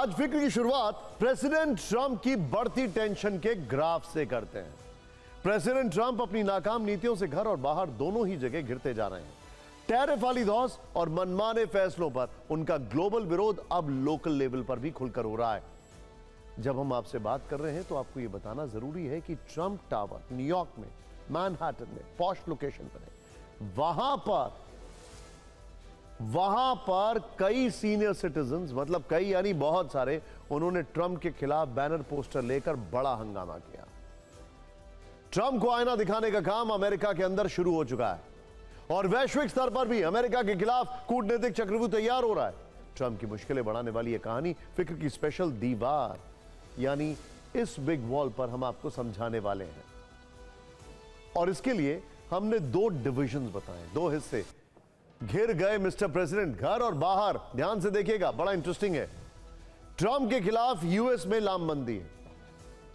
आज फिक्र की शुरुआत प्रेसिडेंट ट्रंप की बढ़ती टेंशन के ग्राफ से करते हैं। प्रेसिडेंट ट्रंप अपनी नाकाम नीतियों से घर और बाहर दोनों ही जगह गिरते जा रहे हैं। टैरिफ वाली धौंस और मनमाने फैसलों पर उनका ग्लोबल विरोध अब लोकल लेवल पर भी खुलकर हो रहा है। जब हम आपसे बात कर रहे हैं तो आपको यह बताना जरूरी है कि ट्रंप टावर न्यूयॉर्क में मैनहट्टन में पॉश लोकेशन पर है। वहां पर कई सीनियर सिटीजन्स, मतलब कई यानी बहुत सारे, उन्होंने ट्रंप के खिलाफ बैनर पोस्टर लेकर बड़ा हंगामा किया। ट्रंप को आईना दिखाने का काम अमेरिका के अंदर शुरू हो चुका है और वैश्विक स्तर पर भी अमेरिका के खिलाफ कूटनीतिक चक्रव्यूह तैयार हो रहा है। ट्रंप की मुश्किलें बढ़ाने वाली यह कहानी फिक्र की स्पेशल दीवार यानी इस बिग वॉल पर हम आपको समझाने वाले हैं। और इसके लिए हमने दो डिविजन्स बताए, दो हिस्से। घिर गए मिस्टर प्रेसिडेंट, घर और बाहर। ध्यान से देखिएगा, बड़ा इंटरेस्टिंग है। ट्रंप के खिलाफ यूएस में लामबंदी है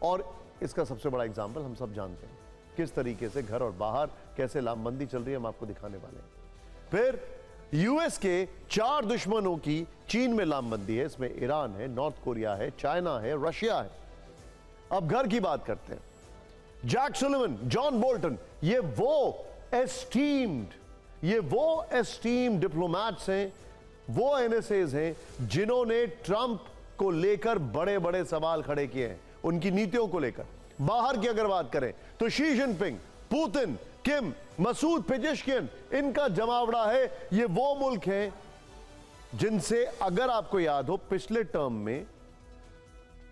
और इसका सबसे बड़ा एग्जांपल हम सब जानते हैं किस तरीके से घर और बाहर कैसे लामबंदी चल रही है, हम आपको दिखाने वाले हैं। फिर यूएस के 4 दुश्मनों की चीन में लामबंदी है। इसमें ईरान है, नॉर्थ कोरिया है, चाइना है, रशिया है। अब घर की बात करते हैं। जैक सुलिवन, जॉन बोल्टन, ये वो एस्टीम्ड डिप्लोमैट्स हैं, वो एनएसएज हैं जिन्होंने ट्रंप को लेकर बड़े बड़े सवाल खड़े किए हैं, उनकी नीतियों को लेकर। बाहर की अगर बात करें तो शी जिनपिंग, पुतिन, किम, मसूद पेजेश्कियन, इनका जमावड़ा है। ये वो मुल्क हैं जिनसे, अगर आपको याद हो, पिछले टर्म में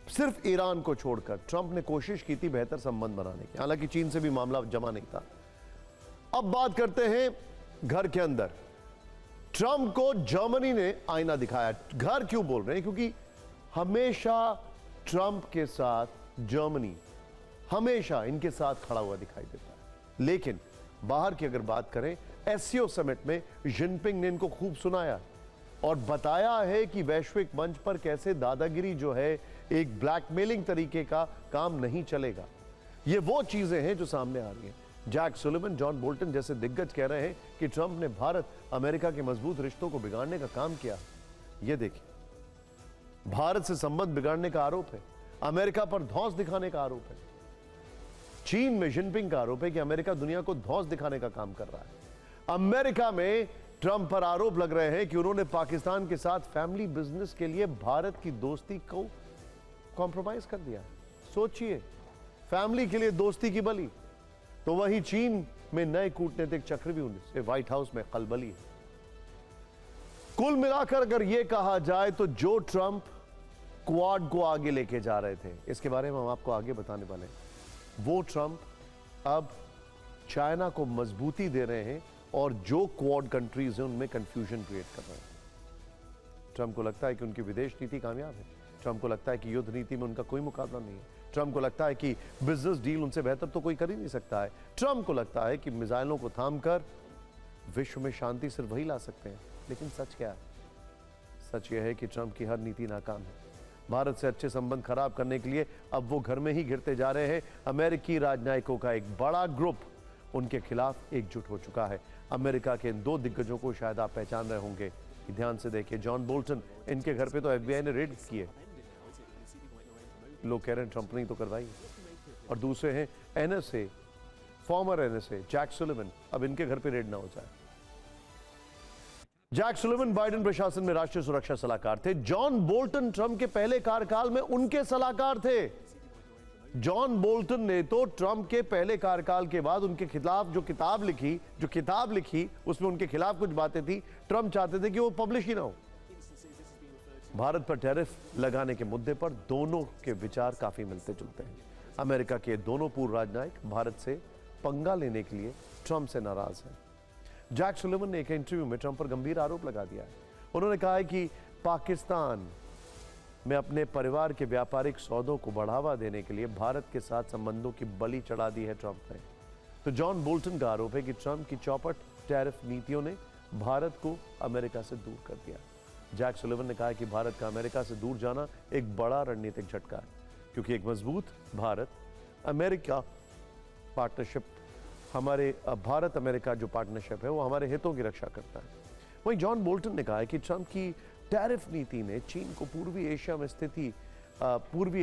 सिर्फ ईरान को छोड़कर ट्रंप ने कोशिश की थी बेहतर संबंध बनाने की। हालांकि चीन से भी मामला जमा नहीं था। अब बात करते हैं घर के अंदर। ट्रंप को जर्मनी ने आईना दिखाया। घर क्यों बोल रहे हैं? क्योंकि हमेशा ट्रंप के साथ जर्मनी हमेशा इनके साथ खड़ा हुआ दिखाई देता है। लेकिन बाहर की अगर बात करें, एससीओ समिट में जिनपिंग ने इनको खूब सुनाया और बताया है कि वैश्विक मंच पर कैसे दादागिरी जो है, एक ब्लैकमेलिंग तरीके का काम नहीं चलेगा। ये वो चीजें हैं जो सामने आ रही हैं। जैक सुलिवन, जॉन बोल्टन जैसे दिग्गज कह रहे हैं कि ट्रंप ने भारत अमेरिका के मजबूत रिश्तों को बिगाड़ने का काम किया। ये देखिए, भारत से संबंध बिगाड़ने का आरोप है, अमेरिका पर धौंस दिखाने का आरोप है। चीन में जिनपिंग का आरोप है कि अमेरिका दुनिया को धौंस दिखाने का काम कर रहा है। अमेरिका में ट्रंप पर आरोप लग रहे हैं कि उन्होंने पाकिस्तान के साथ फैमिली बिजनेस के लिए भारत की दोस्ती को कॉम्प्रोमाइज कर दिया। सोचिए, फैमिली के लिए दोस्ती की बलि। तो वहीं चीन में नए कूटनीतिक चक्रव्यूह से व्हाइट हाउस में खलबली है। कुल मिलाकर अगर यह कहा जाए तो जो ट्रंप क्वाड को आगे लेके जा रहे थे, इसके बारे में हम आपको आगे बताने वाले हैं, वो ट्रंप अब चाइना को मजबूती दे रहे हैं और जो क्वाड कंट्रीज हैं उनमें कंफ्यूजन क्रिएट कर रहे हैं। ट्रंप को लगता है कि उनकी विदेश नीति कामयाब है। ट्रंप को लगता है कि युद्ध नीति में उनका कोई मुकाबला नहीं है। ट्रंप को लगता है कि बिजनेस डील उनसे बेहतर तो कोई कर ही नहीं सकता है। ट्रंप को लगता है कि मिसाइलों को थामकर विश्व में शांति सिर्फ वही ला सकते हैं। लेकिन सच क्या है? सच यह है कि ट्रंप की हर नीति नाकाम है। भारत से अच्छे संबंध खराब करने के लिए अब वो घर में ही गिरते जा रहे हैं। अमेरिकी राजनयिकों का एक बड़ा ग्रुप उनके खिलाफ एकजुट हो चुका है। अमेरिका के इन दो दिग्गजों को शायद आप पहचान रहे होंगे। ध्यान से देखिए, जॉन बोल्टन, इनके घर पे तो एफबीआई ने रेड की है। लोग कह रहे हैं ट्रंप ने तो करवाई। और दूसरे हैं NSA, former NSA Jack Sullivan. अब इनके घर पे रेड ना हो जाए। जैक सुलिवन बाइडेन प्रशासन में राष्ट्रीय सुरक्षा सलाहकार थे। जॉन बोल्टन ट्रंप के पहले कार्यकाल में उनके सलाहकार थे। जॉन बोल्टन ने तो ट्रंप के पहले कार्यकाल के बाद उनके खिलाफ जो किताब लिखी उसमें उनके खिलाफ कुछ बातें थी। ट्रंप चाहते थे कि वो पब्लिश ही ना हो। भारत पर टैरिफ लगाने के मुद्दे पर दोनों के विचार काफी मिलते जुलते हैं। अमेरिका के दोनों पूर्व राजनयिक भारत से पंगा लेने के लिए ट्रंप से नाराज हैं। जैक सुलिवन ने एक इंटरव्यू में ट्रंप पर गंभीर आरोप लगा दिया है। उन्होंने कहा है कि पाकिस्तान में अपने परिवार के व्यापारिक सौदों को बढ़ावा देने के लिए भारत के साथ संबंधों की बलि चढ़ा दी है ट्रंप ने। तो जॉन बोल्टन का आरोप है कि ट्रंप की चौपट टैरिफ नीतियों ने भारत को अमेरिका से दूर कर दिया। जैक सुलिवन ने कहा कि भारत का अमेरिका से दूर जाना एक बड़ा रणनीतिक झटका है, क्योंकि एक मजबूत भारत अमेरिका पार्टनरशिप, हमारे भारत अमेरिका जो पार्टनरशिप है वो हमारे हितों की रक्षा करता है। वहीं जॉन बोल्टन ने कहा है कि ट्रंप की टैरिफ नीति ने चीन को पूर्वी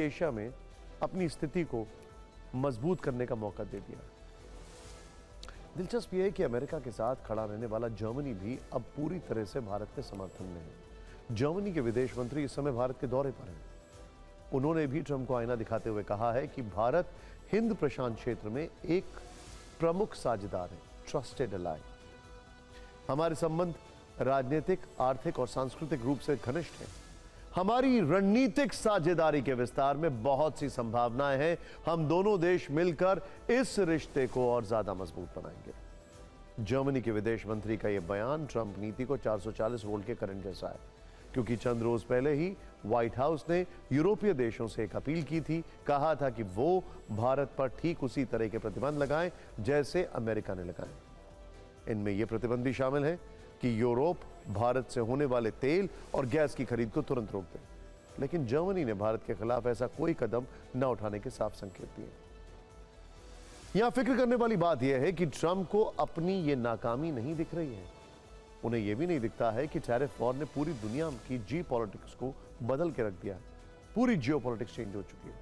एशिया में अपनी स्थिति को मजबूत करने का मौका दे दिया। दिलचस्प यह है कि अमेरिका के साथ खड़ा रहने वाला जर्मनी भी अब पूरी तरह से भारत के समर्थन में है। जर्मनी के विदेश मंत्री इस समय भारत के दौरे पर हैं। उन्होंने भी ट्रंप को आईना दिखाते हुए कहा है कि भारत हिंद प्रशांत क्षेत्र में एक प्रमुख साझेदार है, ट्रस्टेड अलाई। हमारे संबंध राजनीतिक, आर्थिक और सांस्कृतिक रूप से घनिष्ठ हैं। हमारी रणनीतिक साझेदारी के विस्तार में बहुत सी संभावनाएं हैं। हम दोनों देश मिलकर इस रिश्ते को और ज्यादा मजबूत बनाएंगे। जर्मनी के विदेश मंत्री का यह बयान ट्रंप नीति को 440 वोल्ट के करंट जैसा है, क्योंकि चंद रोज पहले ही व्हाइट हाउस ने यूरोपीय देशों से एक अपील की थी। कहा था कि वो भारत पर ठीक उसी तरह के प्रतिबंध लगाएं जैसे अमेरिका ने लगाए। इनमें यह प्रतिबंध भी शामिल है कि यूरोप भारत से होने वाले तेल और गैस की खरीद को तुरंत रोक दे। लेकिन जर्मनी ने भारत के खिलाफ ऐसा कोई कदम न उठाने के साफ संकेत दिए। यहां फिक्र करने वाली बात यह है कि ट्रंप को अपनी यह नाकामी नहीं दिख रही है। उन्हें यह भी नहीं दिखता है कि टैरिफ वॉर ने पूरी दुनिया की जी पॉलिटिक्स को बदल के रख दिया है। पूरी जियो पॉलिटिक्स चेंज हो चुकी है।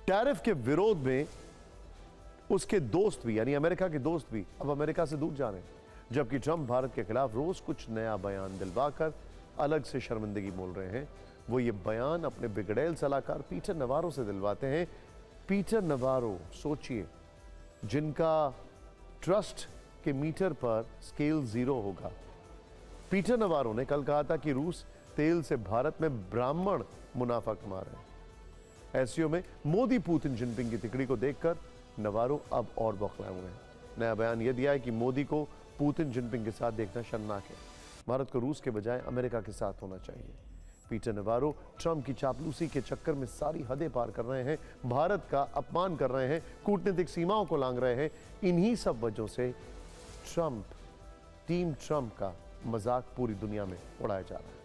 टैरिफ के विरोध में उसके दोस्त भी, यानी अमेरिका के दोस्त भी अब अमेरिका से दूर जा रहे हैं, जबकि ट्रंप भारत के खिलाफ रोज कुछ नया बयान दिलवाकर अलग से शर्मिंदगी मोल रहे हैं। वो ये बयान अपने बिगड़ैल सलाहकार पीटर नवारो से दिलवाते हैं। पीटर नवारो, सोचिए, जिनका ट्रस्ट के मीटर पर स्केल 0 होगा। पीटर नवारो ने कल कहा था कि रूस तेल से भारत में ब्राह्मण मुनाफा कमा रहे हैं। ऐसे में मोदी पुतिन जिनपिंग की तिकड़ी को देखकर नवारो अब और बौखलाए हुए हैं। नया बयान यह दिया है कि मोदी को पुतिन जिनपिंग के साथ देखना शर्मनाक है। भारत को रूस के बजाय अमेरिका के साथ होना चाहिए। पीटर नवारो ट्रंप की चापलूसी के चक्कर में सारी हदें पार कर रहे हैं, भारत का अपमान कर रहे हैं, कूटनीतिक सीमाओं को लांघ रहे हैं। इन्हीं सब वजहों से ट्रंप, टीम ट्रंप का मजाक पूरी दुनिया में उड़ाया जा रहा है।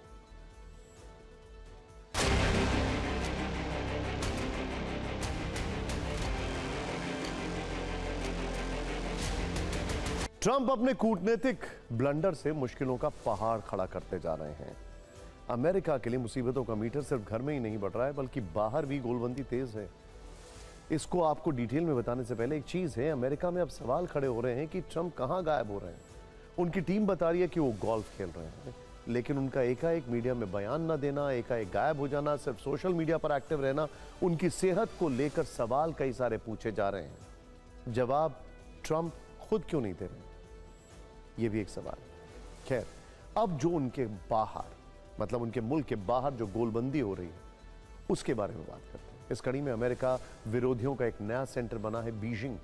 ट्रंप अपने कूटनीतिक ब्लंडर से मुश्किलों का पहाड़ खड़ा करते जा रहे हैं। अमेरिका के लिए मुसीबतों का मीटर सिर्फ घर में ही नहीं बढ़ रहा है, बल्कि बाहर भी गोलबंदी तेज है। इसको आपको डिटेल में बताने से पहले एक चीज है, अमेरिका में अब सवाल खड़े हो रहे हैं कि ट्रंप कहां गायब हो रहे हैं। उनकी टीम बता रही है कि वो गोल्फ खेल रहे हैं, लेकिन उनका एकाएक मीडिया में बयान न देना, एकाएक गायब हो जाना, सिर्फ सोशल मीडिया पर एक्टिव रहना, उनकी सेहत को लेकर सवाल कई सारे पूछे जा रहे हैं। जवाब ट्रंप खुद क्यों नहीं दे रहे, ये भी एक सवाल है। खैर, अब जो उनके बाहर, मतलब उनके मुल्क के बाहर जो गोलबंदी हो रही है, उसके बारे में बात करते हैं। इस कड़ी में अमेरिका विरोधियों का एक नया सेंटर बना है, बीजिंग।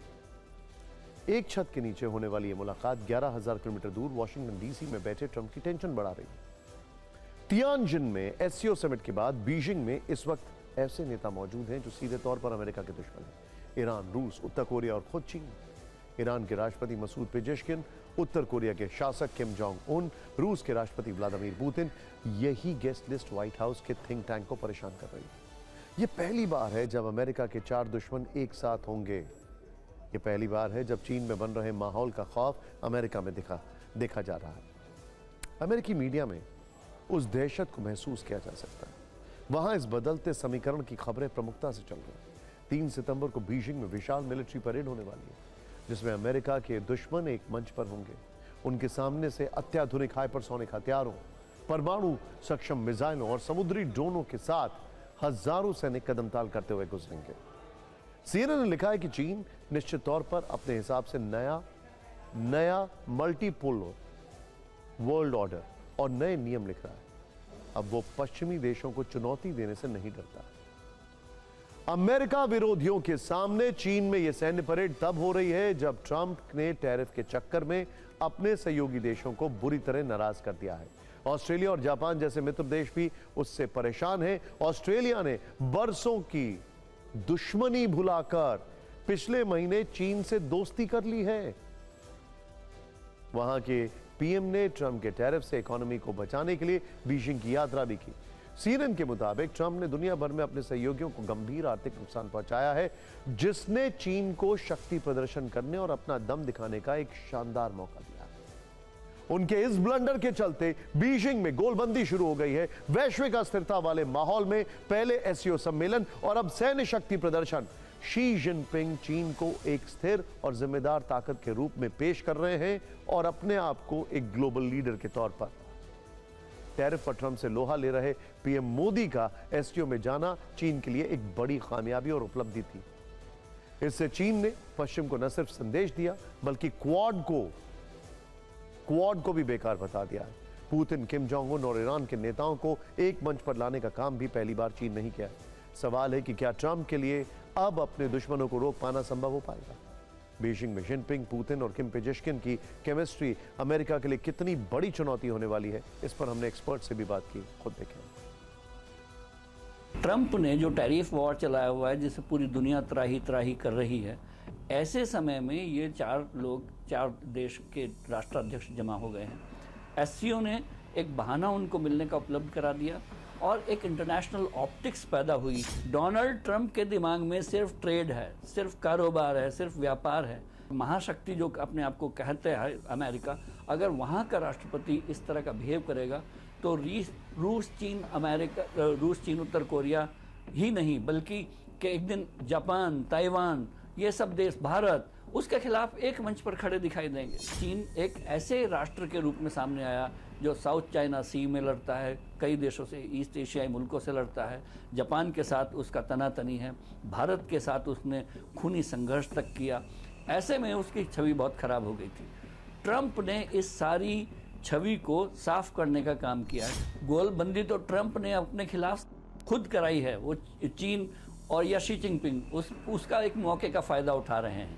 एक छत के नीचे होने वाली यह मुलाकात 11,000 किलोमीटर दूर वाशिंगटन डीसी में बैठे ट्रंप की टेंशन बढ़ा रही है। तियानजिन में एससीओ समिट के बाद बीजिंग में इस वक्त ऐसे नेता मौजूद हैं जो सीधे तौर पर अमेरिका के दुश्मन हैं। ईरान, रूस, उत्तर कोरिया और खुद चीन। ईरान के राष्ट्रपति मसूद पेजेश्किन, उत्तर कोरिया के शासक किम जोंग उन, रूस के राष्ट्रपति व्लादिमीर पुतिन। यही गेस्ट लिस्ट व्हाइट हाउस के थिंक टैंक को परेशान कर रही है। यह पहली बार है जब अमेरिका के 4 दुश्मन एक साथ होंगे। यह पहली बार है जब चीन में बन रहे माहौल का खौफ अमेरिका में देखा जा रहा है। अमेरिकी मीडिया में उस दहशत को महसूस किया जा सकता है। वहां इस बदलते समीकरण की खबरें प्रमुखता से चल रही हैं। 3 सितंबर को बीजिंग में विशाल मिलिट्री परेड होने वाली है, जिसमें अमेरिका के दुश्मन एक मंच पर होंगे। उनके सामने से अत्याधुनिक हाइपरसोनिक हथियारों, परमाणु सक्षम मिसाइलों और समुद्री ड्रोनों के साथ हजारों सैनिक कदमताल करते हुए गुजरेंगे। सीएनएन ने लिखा है कि चीन निश्चित तौर पर अपने हिसाब से नया मल्टीपोलर वर्ल्ड ऑर्डर और नए नियम लिख रहा है। अब वो पश्चिमी देशों को चुनौती देने से नहीं डरता। अमेरिका विरोधियों के सामने चीन में यह सैन्य परेड तब हो रही है जब ट्रंप ने टैरिफ के चक्कर में अपने सहयोगी देशों को बुरी तरह नाराज कर दिया है। ऑस्ट्रेलिया और जापान जैसे मित्र देश भी उससे परेशान हैं। ऑस्ट्रेलिया ने बरसों की दुश्मनी भुलाकर पिछले महीने चीन से दोस्ती कर ली है। वहां के पीएम ने ट्रंप के टैरिफ से इकोनॉमी को बचाने के लिए बीजिंग की यात्रा भी की। सीएनएन के मुताबिक ट्रंप ने दुनिया भर में अपने सहयोगियों को गंभीर आर्थिक नुकसान पहुंचाया है, जिसने चीन को शक्ति प्रदर्शन करने और अपना दम दिखाने का एक शानदार मौका दिया। उनके इस ब्लंडर के चलते बीजिंग में गोलबंदी शुरू हो गई है। वैश्विक अस्थिरता वाले माहौल में पहले एससीओ सम्मेलन और अब सैन्य शक्ति प्रदर्शन, शी जिनपिंग चीन को एक स्थिर और जिम्मेदार ताकत के रूप में पेश कर रहे हैं और अपने आप को एक ग्लोबल लीडर के तौर पर। टैरिफ पर ट्रंप से लोहा ले रहे पीएम मोदी का एससीओ में जाना चीन के लिए एक बड़ी कामयाबी और उपलब्धि थी। इससे चीन ने पश्चिम को न सिर्फ संदेश दिया बल्कि क्वाड को भी बेकार बता दिया। पुतिन, किम जोंग उन और ईरान के नेताओं को एक मंच पर लाने का काम भी पहली बार चीन नहीं किया। सवाल है कि क्या ट्रंप के लिए अब अपने दुश्मनों को रोक पाना संभव हो पाएगा? बीजिंग में जिनपिंग, पुतिन और किम पेजेश्किन की केमिस्ट्री अमेरिका के लिए कितनी बड़ी चुनौती होने वाली है, इस पर हमने एक्सपर्ट से भी बात की, खुद देखें। ट्रंप ने जो टैरिफ वॉर चलाया हुआ है जिसे पूरी दुनिया त्राही कर रही है, ऐसे समय में ये चार देश के राष्ट्राध्यक्ष जमा हो गए हैं। एससीओ ने एक बहाना उनको मिलने का उपलब्ध करा दिया और एक इंटरनेशनल ऑप्टिक्स पैदा हुई। डोनाल्ड ट्रंप के दिमाग में सिर्फ ट्रेड है, सिर्फ कारोबार है, सिर्फ व्यापार है। महाशक्ति जो अपने आप को कहते हैं अमेरिका, अगर वहाँ का राष्ट्रपति इस तरह का बिहेव करेगा तो रूस, चीन, उत्तर कोरिया ही नहीं बल्कि कि एक दिन जापान, ताइवान, ये सब देश, भारत उसके खिलाफ एक मंच पर खड़े दिखाई देंगे। चीन एक ऐसे राष्ट्र के रूप में सामने आया जो साउथ चाइना सी में लड़ता है, कई देशों से, ईस्ट एशियाई मुल्कों से लड़ता है। जापान के साथ उसका तनातनी है, भारत के साथ उसने खूनी संघर्ष तक किया। ऐसे में उसकी छवि बहुत खराब हो गई थी। ट्रंप ने इस सारी छवि को साफ करने का काम किया है। गोलबंदी तो ट्रंप ने अपने खिलाफ खुद कराई है। वो चीन और या शी जिनपिंग उसका एक मौके का फायदा उठा रहे हैं।